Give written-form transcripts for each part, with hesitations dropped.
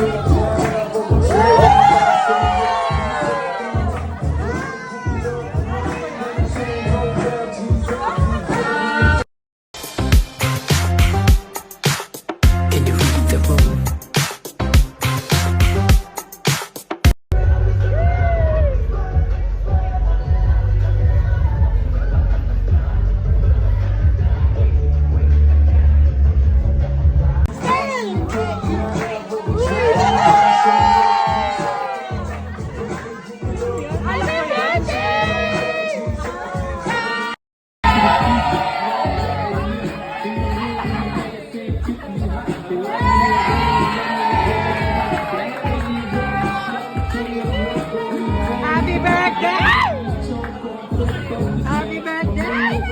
Can you read the room? Happy birthday! Happy birthday!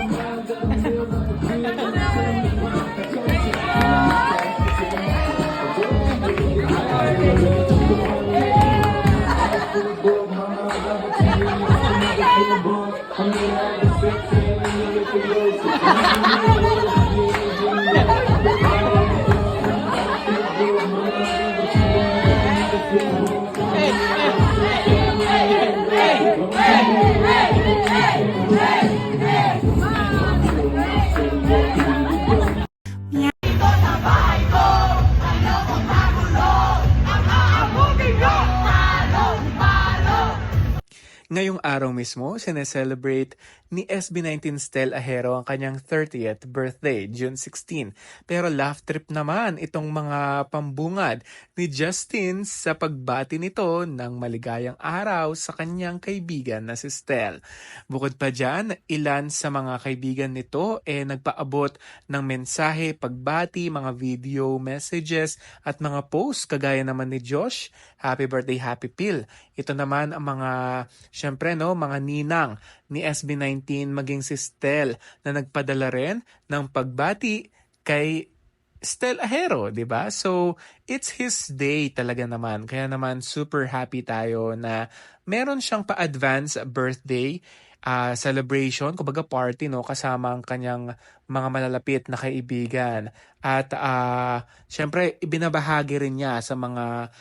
Ngayong araw mismo, sineselebrate ni SB19 Stel Ahero ang kanyang 30th birthday, June 16. Pero laugh trip naman itong mga pambungad ni Justin sa pagbati nito ng maligayang araw sa kanyang kaibigan na si Stel. Bukod pa dyan, ilan sa mga kaibigan nito nagpaabot ng mensahe, pagbati, mga video messages at mga posts kagaya naman ni Josh, Happy Birthday, Happy Pill. Ito naman ang mga syempre, mga ninang ni SB19 maging si Stel na nagpadala rin ng pagbati kay Stel Ahero, di ba? So, it's his day talaga naman. Kaya naman super happy tayo na meron siyang pa-advance birthday celebration, kumbaga party, kasama ang kanyang mga malalapit na kaibigan. At syempre, ibinabahagi rin niya sa mga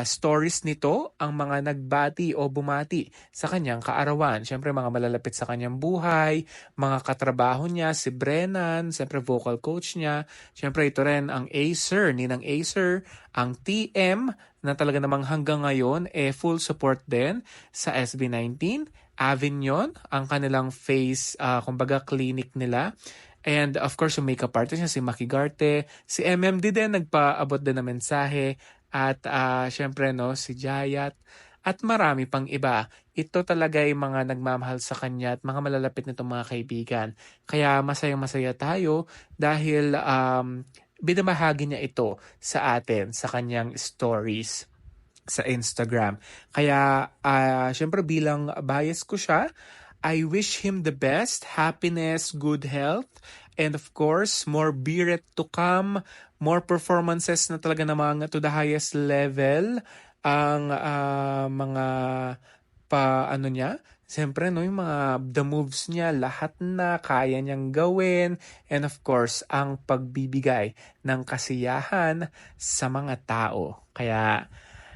stories nito ang mga nagbati o bumati sa kanyang kaarawan. Siyempre mga malalapit sa kanyang buhay, mga katrabaho niya, si Brennan, siyempre vocal coach niya. Siyempre ito rin ang Acer, Ninang Acer, ang TM na talaga namang hanggang ngayon full support din sa SB19. Avignon, ang kanilang face, kumbaga clinic nila. And of course, yung makeup artist niya, si Maki Garte, si MMD din, nagpaabot din ng mensahe. At syempre si Jayat at marami pang iba. Ito talaga yung mga nagmamahal sa kanya at mga malalapit nitong mga kaibigan. Kaya masayang-masaya tayo dahil binabahagi niya ito sa atin sa kanyang stories sa Instagram. Kaya syempre bilang bias ko siya, I wish him the best, happiness, good health, and of course, more beer to come, more performances na talaga namang to the highest level ang mga niya. Siyempre, yung mga the moves niya, lahat na kaya niyang gawin. And of course, ang pagbibigay ng kasiyahan sa mga tao. Kaya,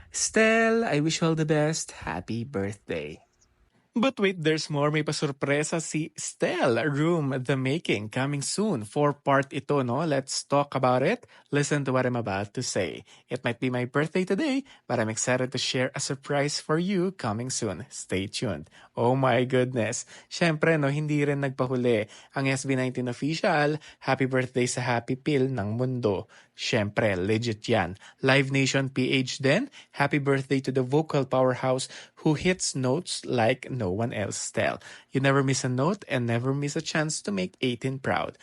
Stel, I wish you all the best. Happy birthday. But wait, there's more. May pasurpresa si Stel, Room The Making, coming soon. 4-part ito, no? Let's talk about it. Listen to what I'm about to say. It might be my birthday today, but I'm excited to share a surprise for you coming soon. Stay tuned. Oh my goodness. Syempre, hindi rin nagpahuli ang SB19 official. Happy birthday sa Happy Pill ng mundo. Syempre, legit yan. Live Nation PH din. Happy birthday to the vocal powerhouse who hits notes like no one else, Stel. You never miss a note and never miss a chance to make 18 proud.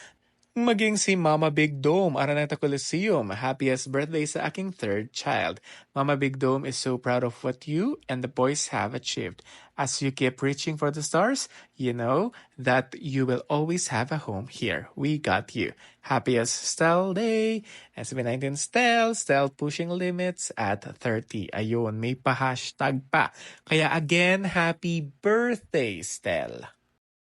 Maging si Mama Big Dome, Araneta Coliseum, happiest birthday sa aking third child. Mama Big Dome is so proud of what you and the boys have achieved. As you keep reaching for the stars, you know that you will always have a home here. We got you. Happiest Stel Day! SB19 Stel, Stel pushing limits at 30. Ayun, may pa-hashtag pa. Kaya again, happy birthday, Stel!